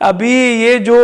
ابھی یہ جو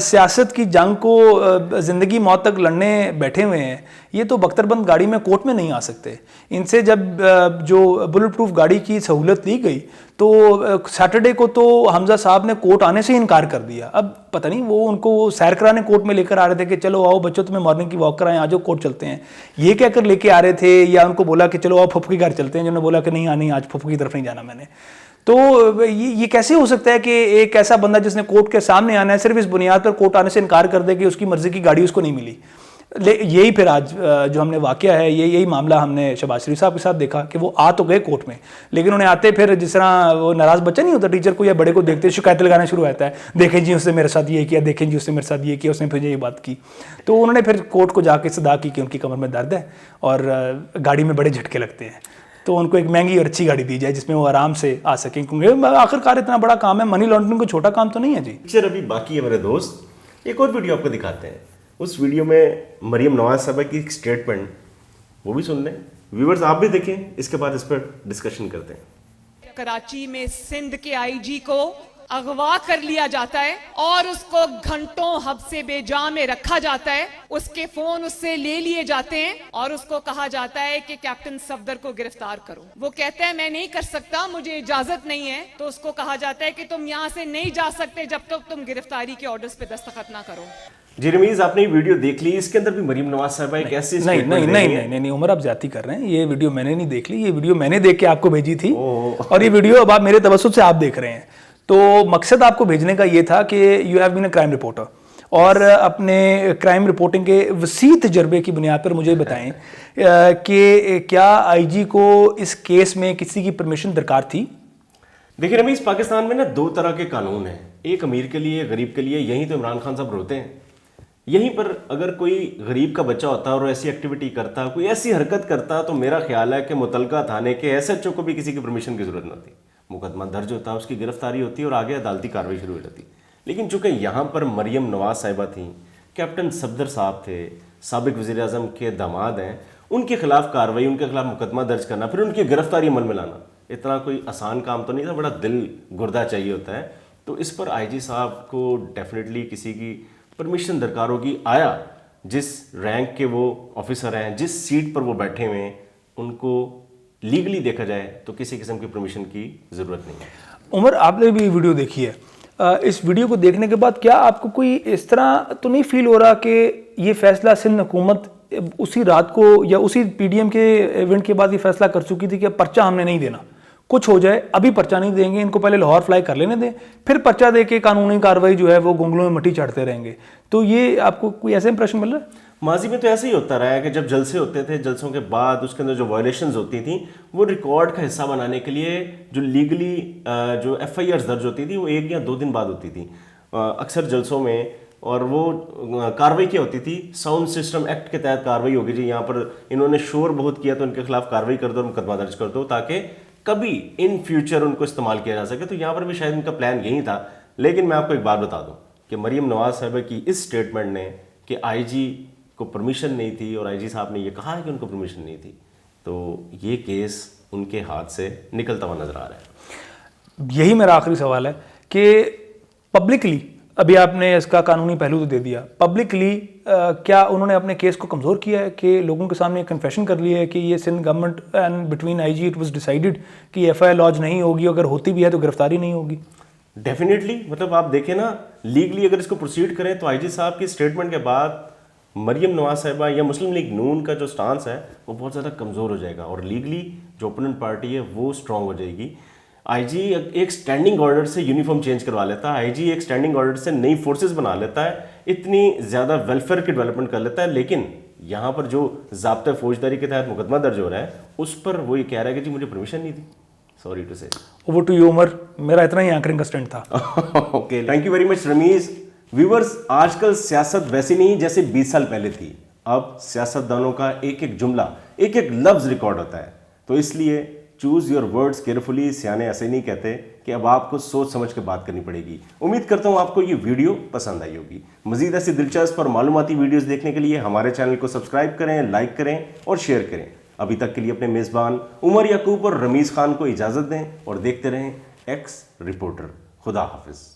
سیاست کی جنگ کو زندگی موت تک لڑنے بیٹھے ہوئے ہیں, یہ تو بختر بند گاڑی میں کورٹ میں نہیں آ سکتے. ان سے جب جو بلٹ پروف گاڑی کی سہولت دی گئی تو سیٹرڈے کو تو حمزہ صاحب نے کورٹ آنے سے انکار کر دیا. اب پتہ نہیں وہ ان کو سیر کرانے کورٹ میں لے کر آ رہے تھے کہ چلو آؤ بچوں تمہیں مارننگ کی واک کرائیں, آ جاؤ کورٹ چلتے ہیں, یہ کہہ کر لے کے آ رہے تھے, یا ان کو بولا کہ چلو آؤ پھپھو کے گھر چلتے ہیں, جنہوں نے بولا کہ نہیں آج پھپھو کی طرف نہیں جانا میں نے. تو یہ کیسے ہو سکتا ہے کہ ایک ایسا بندہ جس نے کورٹ کے سامنے آنا ہے صرف اس بنیاد پر کورٹ آنے سے انکار کر دے کہ اس کی مرضی کی گاڑی اس کو نہیں ملی. یہی پھر آج جو ہم نے واقعہ ہے, یہی معاملہ ہم نے شہباز شریف صاحب کے ساتھ دیکھا کہ وہ آ تو گئے کورٹ میں, لیکن انہیں آتے پھر جس طرح وہ ناراض بچہ نہیں ہوتا ٹیچر کو یا بڑے کو دیکھتے شکایت لگانا شروع ہوتا ہے, دیکھیں جی اس نے میرے ساتھ یہ کیا, دیکھیں جی اس نے میرے ساتھ یہ کیا, اس نے پھر یہ بات کی. تو انہوں نے پھر کورٹ کو جا کے صدا کی کہ ان کی کمر میں درد ہے اور گاڑی میں بڑے جھٹکے لگتے ہیں, تو ان کو ایک مہنگی اور اچھی گاڑی دی جائے جس میں وہ آرام سے آ سکیں, کیونکہ آخرکار اتنا بڑا کام ہے, منی لانڈرنگ کوئی چھوٹا کام تو نہیں ہے جی. پکچر ابھی باقی ہے میرے دوست, ایک اور ویڈیو آپ کو دکھاتے ہیں. اس ویڈیو میں مریم نواز صاحبہ کی ایک سٹیٹمنٹ وہ بھی سن لیں, ویورز آپ بھی دیکھیں, اس کے بعد اس پر ڈسکشن کرتے ہیں. کراچی میں سندھ کے آئی جی کو اغوا کر لیا جاتا ہے اور اس کو گھنٹوں حبس بے جا میں رکھا جاتا ہے, اس کے فون اس سے لے لیے جاتے ہیں اور اس کو کہا جاتا ہے کہ کیپٹن صفدر کو گرفتار کرو. وہ کہتا ہے میں نہیں کر سکتا, مجھے اجازت نہیں ہے. تو اس کو کہا جاتا ہے کہ تم یہاں سے نہیں جا سکتے جب تک تم گرفتاری کے آرڈرز پہ دستخط نہ کرو. جی رمیز, آپ نے یہ ویڈیو دیکھ لی, اس کے اندر بھی مریم نواز صاحبہ ایک ایسی نہیں عمر آپ زیادتی کر رہے ہیں. یہ ویڈیو میں نے نہیں دیکھ لی, یہ ویڈیو میں نے دیکھ کے آپ کو بھیجی تھی اور یہ ویڈیو اب آپ میرے توسط سے آپ دیکھ رہے ہیں. تو مقصد آپ کو بھیجنے کا یہ تھا کہ you have been a crime reporter, اور اپنے کرائم رپورٹنگ کے وسیع تجربے کی بنیاد پر مجھے بتائیں کہ کیا آئی جی کو اس کیس میں کسی کی پرمیشن درکار تھی؟ دیکھیں رمیز, پاکستان میں نا دو طرح کے قانون ہیں, ایک امیر کے لیے, غریب کے لیے. یہیں تو عمران خان صاحب روتے ہیں. یہیں پر اگر کوئی غریب کا بچہ ہوتا اور ایسی ایکٹیویٹی کرتا, کوئی ایسی حرکت کرتا, تو میرا خیال ہے کہ متعلقہ تھانے کے ایس ایچ او کو بھی کسی کی پرمیشن کی ضرورت نہ ہوتی. مقدمہ درج ہوتا, اس کی گرفتاری ہوتی اور آگے عدالتی کارروائی شروع ہو جاتی. لیکن چونکہ یہاں پر مریم نواز صاحبہ تھیں, کیپٹن صفدر صاحب تھے, سابق وزیر اعظم کے داماد ہیں, ان کے خلاف کارروائی, ان کے خلاف مقدمہ درج کرنا, پھر ان کی گرفتاری عمل میں لانا, اتنا کوئی آسان کام تو نہیں تھا, بڑا دل گردہ چاہیے ہوتا ہے. تو اس پر آئی جی صاحب کو ڈیفینیٹلی کسی کی پرمیشن درکار ہوگی. آیا جس رینک کے وہ آفیسر ہیں, جس سیٹ پر وہ بیٹھے ہوئے ہیں, ان کو لیگلی دیکھا جائے تو کسی قسم کی پرمیشن کی ضرورت نہیں ہے. عمر, آپ نے بھی ویڈیو دیکھی ہے, اس ویڈیو کو دیکھنے کے بعد کیا آپ کو کوئی اس طرح تو نہیں فیل ہو رہا کہ یہ فیصلہ سندھ حکومت اسی رات کو یا اسی پی ڈی ایم کے ایونٹ کے بعد یہ فیصلہ کر چکی تھی کہ پرچہ ہم نے نہیں دینا, کچھ ہو جائے ابھی پرچہ نہیں دیں گے, ان کو پہلے لاہور فلائی کر لینے دیں, پھر پرچہ دے کے قانونی کارروائی جو ہے وہ گونگلوں میں مٹی چڑھتے رہیں گے. تو یہ آپ کو کوئی ایسا امپریشن مل رہا ہے؟ ماضی میں تو ایسے ہی ہوتا رہا ہے کہ جب جلسے ہوتے تھے, جلسوں کے بعد اس کے اندر جو وائلیشنز ہوتی تھیں وہ ریکارڈ کا حصہ بنانے کے لیے جو لیگلی جو ایف آئی آرز درج ہوتی تھی وہ 1 یا 2 دن بعد ہوتی تھی اکثر جلسوں میں, اور وہ کارروائی کیا ہوتی تھی, ساؤنڈ سسٹم ایکٹ کے تحت کارروائی ہوگی. جی یہاں پر انہوں نے شور بہت کیا تو ان کے خلاف کارروائی کر دو اور مقدمہ درج کر دو, تاکہ کبھی ان فیوچر ان کو استعمال کیا جا سکے. تو یہاں پر بھی شاید ان کا پلان یہی تھا. لیکن میں آپ کو ایک بات بتا دوں کہ مریم نواز صاحبہ کی اس سٹیٹمنٹ نے کہ آئی جی کو پرمیشن نہیں تھی اور آئی جی صاحب نے یہ کہا ہے کہ ان کو پرمیشن نہیں تھی, تو یہ کیس ان کے ہاتھ سے نکلتا ہوا نظر آ رہا ہے. یہی میرا آخری سوال ہے کہ پبلکلی, ابھی آپ نے اس کا قانونی پہلو تو دے دیا, پبلکلی کیا انہوں نے اپنے کیس کو کمزور کیا ہے کہ لوگوں کے سامنے کنفیشن کر لیا ہے کہ یہ Sindh government and between I G it was decided کہ ایف آئی آر لانچ نہیں ہوگی, اگر ہوتی بھی ہے تو گرفتاری نہیں ہوگی؟ ڈیفینیٹلی, مطلب آپ دیکھیں نا, لیگلی اگر اس کو پروسیڈ کریں تو آئی جی صاحب کی اسٹیٹمنٹ کے بعد مریم نواز صاحبہ یا مسلم لیگ نون کا جو سٹانس ہے وہ بہت زیادہ کمزور ہو جائے گا, اور لیگلی جو اوپوننٹ پارٹی ہے وہ اسٹرانگ ہو جائے گی. آئی جی ایک اسٹینڈنگ آرڈر سے یونیفارم چینج کروا لیتا ہے, آئی جی ایک اسٹینڈنگ آرڈر سے نئی فورسز بنا لیتا ہے, اتنی زیادہ ویلفیئر کی ڈیولپمنٹ کر لیتا ہے. لیکن یہاں پر جو ضابطۂ فوجداری کے تحت مقدمہ درج ہو رہا ہے اس پر وہ یہ کہہ رہا ہے کہ جی مجھے پرمیشن نہیں تھی. Sorry to say. Over to you Umar, میرا اتنا ہی اینکرنگ کا اسٹنٹ تھا. Okay, thank you very much Rameez. Viewers, آج کل سیاست ویسی نہیں جیسے 20 سال پہلے تھی. اب سیاست دانوں کا ایک ایک جملہ, ایک ایک لفظ ریکارڈ ہوتا ہے, تو اس لیے چوز یور ورڈز کیئرفلی. سیانے ایسے نہیں کہتے کہ اب آپ کو سوچ سمجھ کے بات کرنی پڑے گی. امید کرتا ہوں آپ کو یہ ویڈیو پسند آئی ہوگی. مزید ایسی دلچسپ اور معلوماتی ویڈیوز دیکھنے کے لیے ہمارے چینل کو سبسکرائب کریں, لائک کریں اور شیئر کریں. ابھی تک کے لیے اپنے میزبان عمر یعقوب اور رمیز خان کو اجازت دیں اور دیکھتے رہیں ایکس رپورٹر. خدا حافظ.